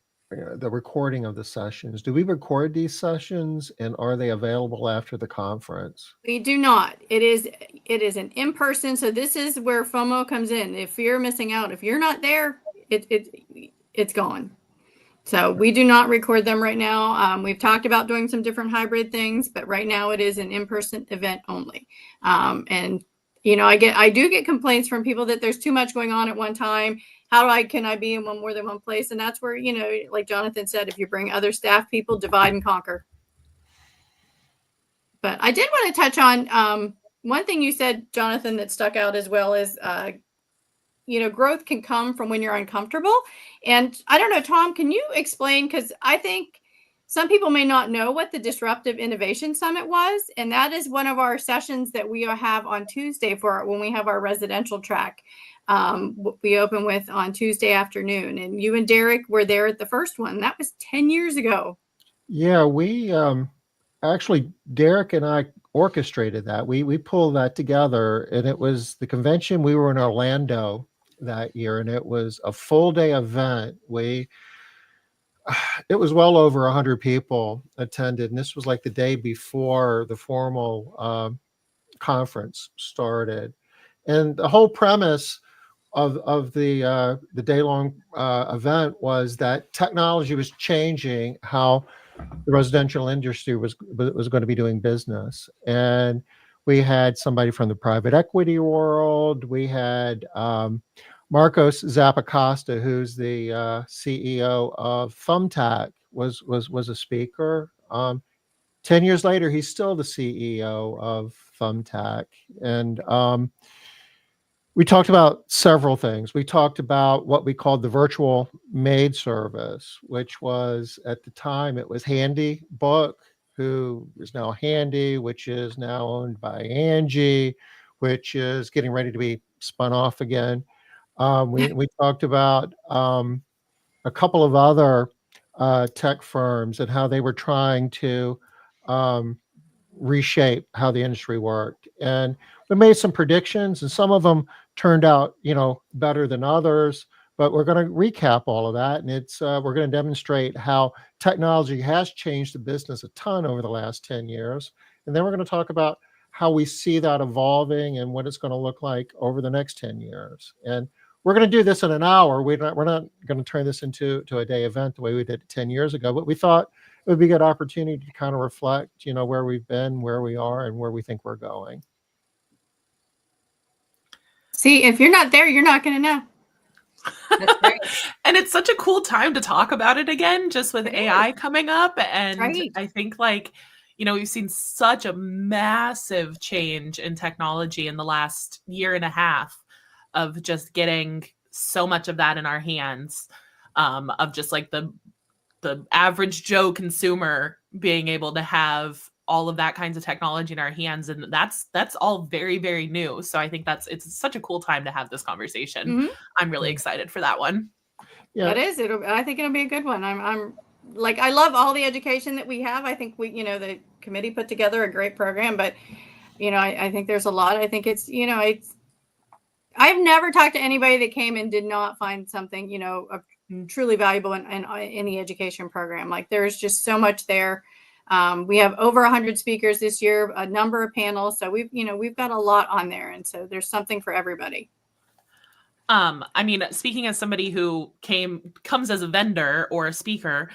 the recording of the sessions. Do we record these sessions, and are they available after the conference? We do not. It is an in-person. So this is where FOMO comes in. If you're missing out, if you're not there, it's gone. So we do not record them right now. We've talked about doing some different hybrid things, but right now it is an in-person event only. And I do get complaints from people that there's too much going on at one time. Can I be in more than one place? And that's where, like Jonathan said, if you bring other staff people, divide and conquer. But I did want to touch on one thing you said, Jonathan, that stuck out as well is, growth can come from when you're uncomfortable. And I don't know, Tom, can you explain? Because I think some people may not know what the Disruptive Innovation Summit was. And that is one of our sessions that we have on Tuesday when we have our residential track. We open with on Tuesday afternoon, and you and Derek were there at the first one. That was 10 years ago. Yeah, we actually, Derek and I orchestrated that. We pulled that together, and it was the convention. We were in Orlando that year, and it was a full day event. It was well over 100 people attended, and this was like the day before the formal conference started. And the whole premise of the day-long event was that technology was changing how the residential industry was going to be doing business. And we had somebody from the private equity world. We had Marcos Zappacosta, who's the CEO of Thumbtack, was a speaker. 10 years later, he's still the CEO of Thumbtack. And we talked about several things. We talked about what we called the virtual maid service, which was, at the time, it was Handy Book, who is now Handy, which is now owned by Angie, which is getting ready to be spun off again. We talked about a couple of other tech firms and how they were trying to reshape how the industry worked. And we made some predictions, and some of them turned out, better than others. But we're going to recap all of that, and we're going to demonstrate how technology has changed the business a ton over the last 10 years. And then we're going to talk about how we see that evolving and what it's going to look like over the next 10 years. And we're going to do this in an hour. We're not going to turn this into a day event the way we did it 10 years ago, but we thought it would be a good opportunity to kind of reflect, where we've been, where we are, and where we think we're going. See, if you're not there, you're not going to know. That's right. And it's such a cool time to talk about it again, just with AI coming up. And Right. I think we've seen such a massive change in technology in the last year and a half of just getting so much of that in our hands, of just like the average Joe consumer being able to have all of that kinds of technology in our hands. And that's all very, very new. So I think it's such a cool time to have this conversation. Mhm. I'm really excited for that one. Yeah. That is, I think it'll be a good one. I'm like, I love all the education that we have. I think the committee put together a great program, but I think there's a lot. I think I've never talked to anybody that came and did not find something, truly valuable in the education program. Like, there's just so much there. We have over 100 speakers this year, a number of panels. So we've got a lot on there. And so there's something for everybody. Speaking as somebody who comes as a vendor or a speaker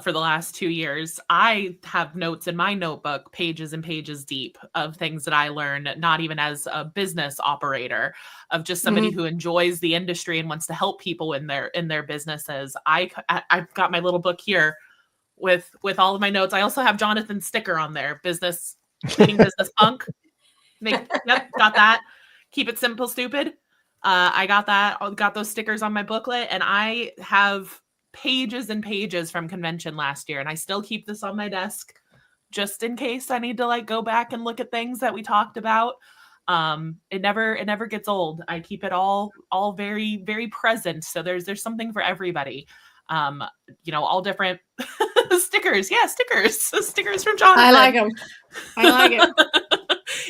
for the last 2 years, I have notes in my notebook, pages and pages deep, of things that I learned, not even as a business operator, of just somebody who enjoys the industry and wants to help people in their businesses. I've got my little book here with all of my notes. I also have Jonathan's sticker on there, cleaning business punk. Got that. Keep it simple, stupid. I got those stickers on my booklet, and I have pages and pages from convention last year, and I still keep this on my desk just in case I need to go back and look at things that we talked about. It never gets old. I keep it all very, very present. So there's something for everybody. All different stickers. Yeah, stickers from Jonathan. I like them. I like it.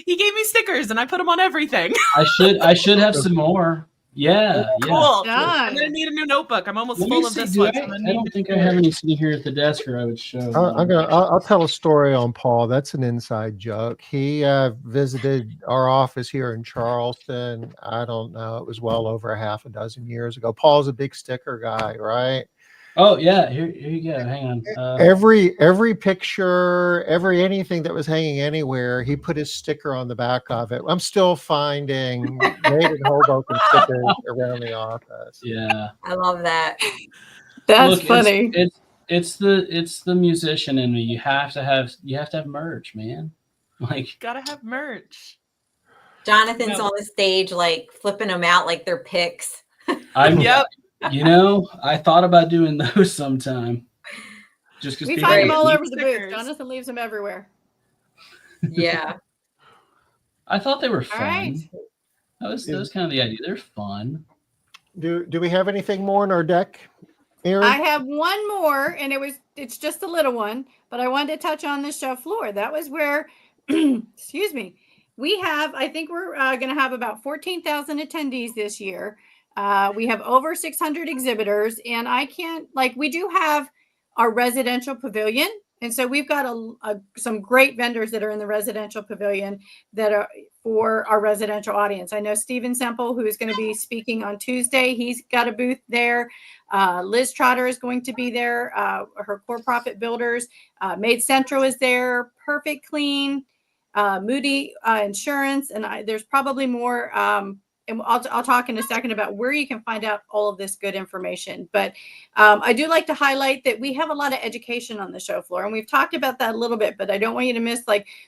He gave me stickers and I put them on everything. I should have some more. Yeah. Cool. Yeah. I'm gonna need a new notebook. I'm almost full of this one. I don't think I have any sitting here at the desk, or I would show. I'll tell a story on Paul. That's an inside joke. He visited our office here in Charleston. I don't know. It was well over a half a dozen years ago. Paul's a big sticker guy, right? Oh yeah, here you go. Hang on. Every picture, anything that was hanging anywhere, he put his sticker on the back of it. I'm still finding made in Hoboken stickers around the office. Yeah, I love that. That's funny. It's the musician in me. You have to have merch, man. Gotta have merch. Jonathan's on the stage, flipping them out like they're picks. Yep. I thought about doing those sometime. Just because we find them all over the booth. Jonathan leaves them everywhere. Yeah. I thought they were fun. All right. That was kind of the idea. They're fun. Do we have anything more in our deck, Erin? I have one more, and it's just a little one, but I wanted to touch on the show floor. That was where, excuse me, I think we're going to have about 14,000 attendees this year. We have over 600 exhibitors, and we do have our residential pavilion. And so we've got some great vendors that are in the residential pavilion that are for our residential audience. I know Stephen Semple, who is going to be speaking on Tuesday. He's got a booth there. Liz Trotter is going to be there. Her core profit builders. Maid Central is there. Perfect Clean, Moody Insurance. And there's probably more. And I'll talk in a second about where you can find out all of this good information. But I do like to highlight that we have a lot of education on the show floor. And we've talked about that a little bit, but I don't want you to miss,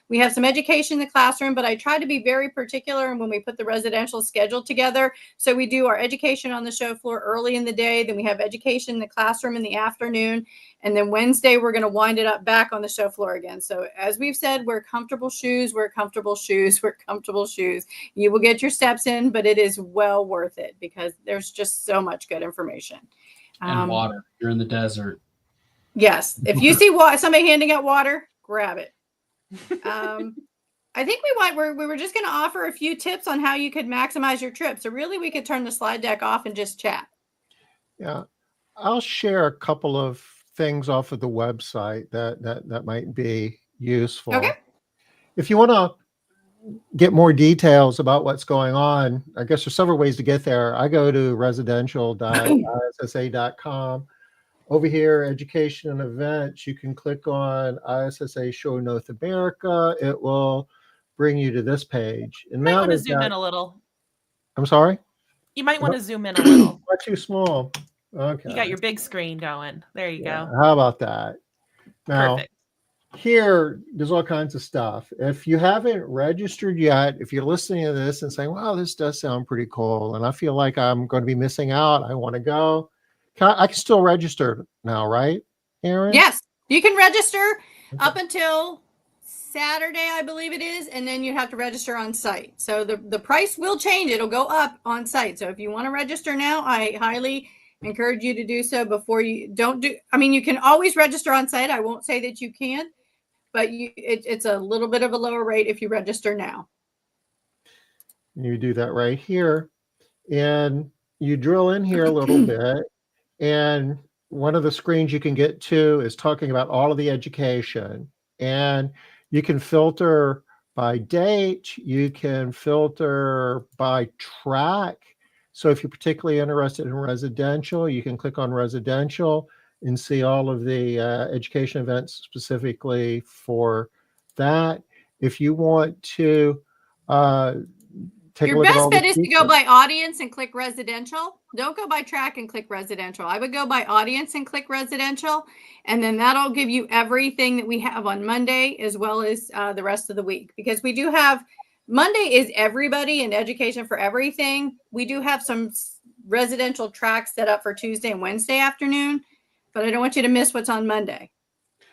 we have some education in the classroom, but I try to be very particular when we put the residential schedule together. So we do our education on the show floor early in the day. Then we have education in the classroom in the afternoon. And then Wednesday, we're going to wind it up back on the show floor again. So as we've said, wear comfortable shoes, wear comfortable shoes, wear comfortable shoes. You will get your steps in, but it is well worth it because there's just so much good information. And water. You're in the desert. Yes. If you see somebody handing out water, grab it. I think we were just going to offer a few tips on how you could maximize your trip. So really, we could turn the slide deck off and just chat. Yeah, I'll share a couple of things off of the website that might be useful. Okay. If you want to get more details about what's going on, I guess there's several ways to get there. I go to residential.issa.com. Over here, education and events, you can click on ISSA Show North America. It will bring you to this page. And You might now want to they've zoom got, in a little. I'm sorry? You might want to zoom in a little. Not too small. Okay. You got your big screen going. There you go. How about that? Now, Perfect. here, there's all kinds of stuff. If you haven't registered yet, if you're listening to this and saying, wow, this does sound pretty cool, and I feel like I'm going to be missing out, I want to go, I can still register now, right, Erin? Yes, you can register up until Saturday, I believe it is, and then you have to register on site. So the price will change. It'll go up on site. So if you want to register now, I highly encourage you to do so before you don't do. I mean, you can always register on site. I won't say that you can, but it's a little bit of a lower rate if you register now. You do that right here, and you drill in here a little bit, and one of the screens you can get to is talking about all of the education, and you can filter by date, you can filter by track. So if you're particularly interested in residential, you can click on residential and see all of the education events specifically for that. If you want to take a look at all Your best bet the is to go by audience and click residential. Don't go by track and click residential. I would go by audience and click residential, and then that'll give you everything that we have on Monday as well as the rest of the week, because we do have Monday is everybody and education for everything. We do have some residential tracks set up for Tuesday and Wednesday afternoon, but I don't want you to miss what's on Monday.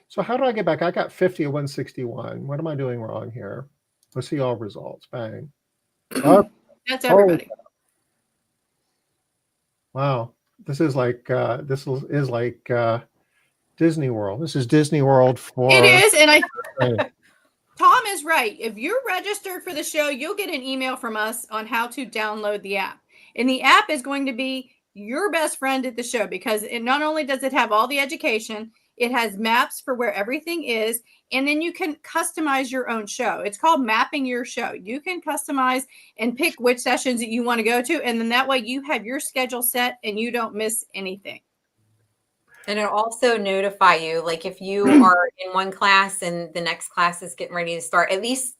So how do I get back? I got 50 of 161. What am I doing wrong here? Let's see all results. Bang. Oh, That's everybody. Wow. This is like Disney World. This is Disney World for It is, and Tom is right. If you're registered for the show, you'll get an email from us on how to download the app. And the app is going to be your best friend at the show, because it not only does it have all the education, it has maps for where everything is, and then you can customize your own show. It's called mapping your show. You can customize and pick which sessions that you want to go to, and then that way you have your schedule set and you don't miss anything. And it'll also notify you, like if you are in one class and the next class is getting ready to start, at least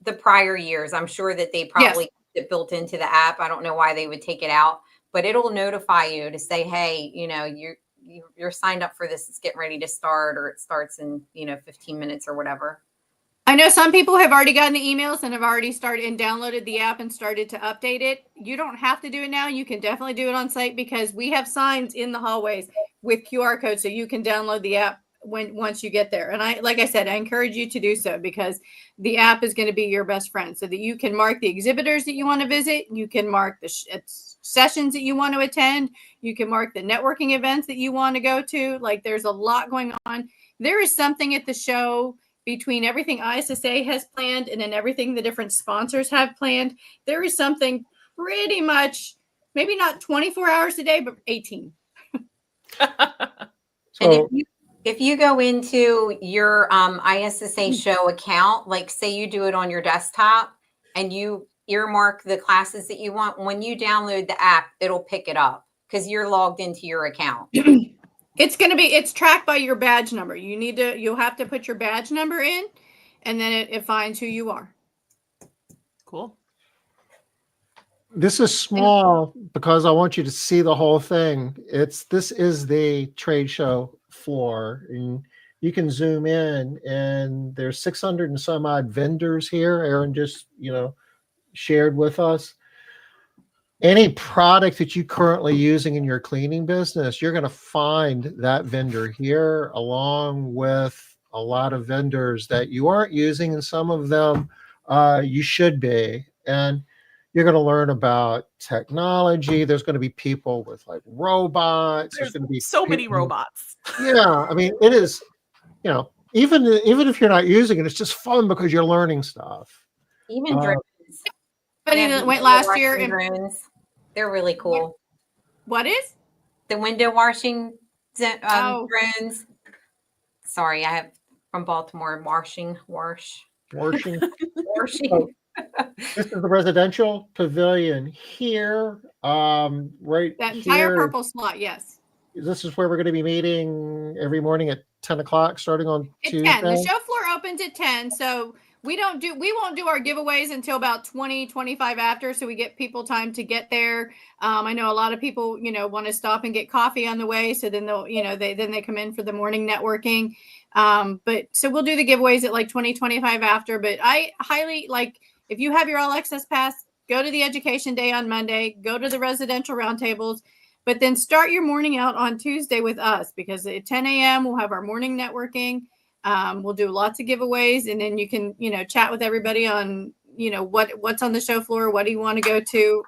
the prior years, I'm sure that they probably kept it built into the app. I don't know why they would take it out, but it'll notify you to say, hey, you know, you're signed up for this. It's getting ready to start, or it starts in, 15 minutes or whatever. I know some people have already gotten the emails and have already started and downloaded the app and started to update it. You don't have to do it now. You can definitely do it on site, because we have signs in the hallways with QR codes, so you can download the app once you get there. And like I said, I encourage you to do so, because the app is going to be your best friend, so that you can mark the exhibitors that you want to visit. You can mark the sessions that you want to attend. You can mark the networking events that you want to go to. Like, there's a lot going on. There is something at the show between everything ISSA has planned and then everything the different sponsors have planned. There is something pretty much, maybe not 24 hours a day, but 18. And if you go into your ISSA Show account, like say you do it on your desktop and you earmark the classes that you want, when you download the app, it'll pick it up because you're logged into your account. It's tracked by your badge number. You'll have to put your badge number in, and then it finds who you are. Cool. This is small because I want you to see the whole thing. This is the trade show floor, and you can zoom in, and there's 600 and some odd vendors here. Erin just, shared with us. Any product that you're currently using in your cleaning business, you're going to find that vendor here, along with a lot of vendors that you aren't using, and some of them you should be. And you're going to learn about technology. There's going to be people with like robots. There's going to be so many robots. Yeah, I mean, it is, even if you're not using it, it's just fun because you're learning stuff. Even drones. Somebody that went last year and drones. They're really cool. What is? The window washing drones. Sorry, I have from Baltimore. Washing. So, this is the residential pavilion here. Right That here. entire purple slot, yes. This is where we're going to be meeting every morning at 10 o'clock, starting on Tuesday. 10. The show floor opens at 10, so we won't do our giveaways until about 20-25 after, so we get people time to get there. I know a lot of people want to stop and get coffee on the way, so then they'll they come in for the morning networking. But so we'll do the giveaways at like 20-25 after. But I highly if you have your all access pass, go to the education day on Monday, go to the residential roundtables, but then start your morning out on Tuesday with us, because at 10 a.m. we'll have our morning networking. We'll do lots of giveaways, and then you can, chat with everybody on, what's on the show floor. What do you want to go to?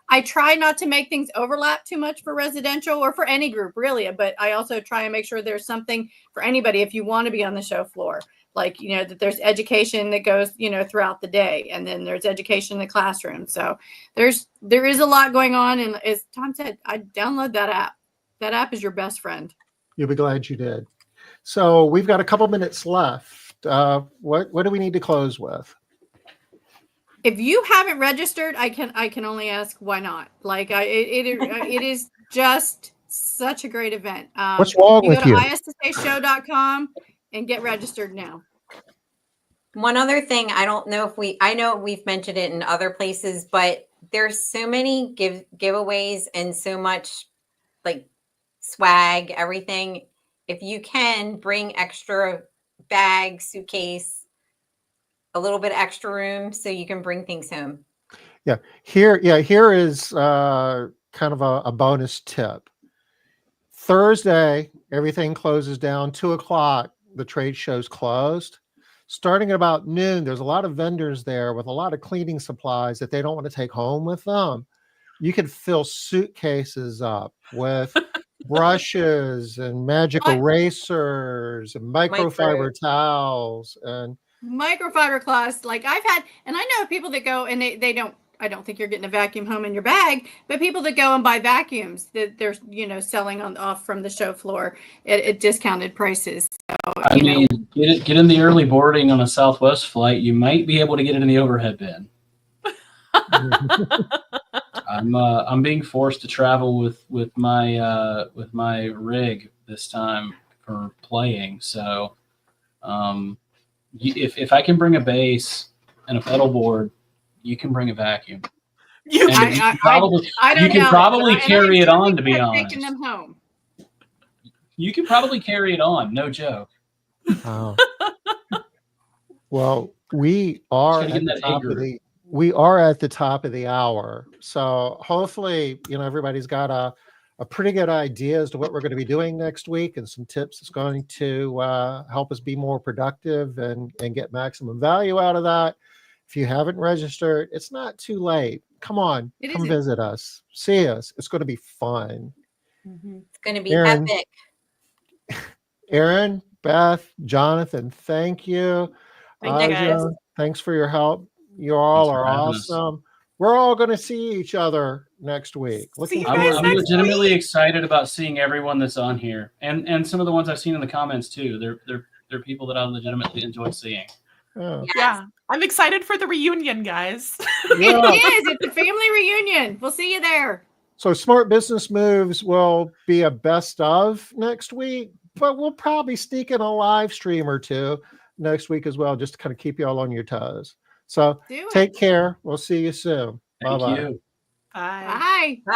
I try not to make things overlap too much for residential or for any group really, but I also try and make sure there's something for anybody. If you want to be on the show floor, that there's education that goes, throughout the day, and then there's education in the classroom. So there is a lot going on. And as Tom said, I download that app. That app is your best friend. You'll be glad you did. So we've got a couple minutes left. What do we need to close with? If you haven't registered, I can only ask why not. It is just such a great event. What's wrong with you? Go to ISSAShow.com and get registered now. One other thing, I know we've mentioned it in other places, but there's so many giveaways and so much swag, everything. If you can bring extra bag, suitcase, a little bit extra room so you can bring things home. Here is kind of a bonus tip. Thursday, everything closes down 2 o'clock. The trade show's closed. Starting at about noon, there's a lot of vendors there with a lot of cleaning supplies that they don't want to take home with them. You could fill suitcases up with brushes and magic erasers and microfiber towels and microfiber cloths. I've had, and I know people that go and they don't. I don't think you're getting a vacuum home in your bag, but people that go and buy vacuums that they're selling off from the show floor at discounted prices. So, I mean, get in the early boarding on a Southwest flight. You might be able to get it in the overhead bin. I'm being forced to travel with my rig this time for playing. So, if I can bring a bass and a pedal board, you can bring a vacuum. You can probably carry it on. To be honest, taking them home. You can probably carry it on. No joke. Oh. Well, we are at the top of the hour. So hopefully, everybody's got a pretty good idea as to what we're going to be doing next week, and some tips that's going to help us be more productive and get maximum value out of that. If you haven't registered, it's not too late. Come on, come visit us, see us. It's going to be fun. Mm-hmm. It's going to be epic. Erin, Beth, Jonathan, thank you. Thank you guys. Thanks for your help. You all are awesome. We're all going to see each other next week. I'm legitimately excited about seeing everyone that's on here, and some of the ones I've seen in the comments too. They're people that I legitimately enjoy seeing. Oh. Yeah, I'm excited for the reunion, guys. Yeah. It's a family reunion. We'll see you there. So Smart Business Moves will be a best of next week, but we'll probably sneak in a live stream or two next week as well, just to kind of keep you all on your toes. So take care. We'll see you soon. Thank you. Bye. Bye.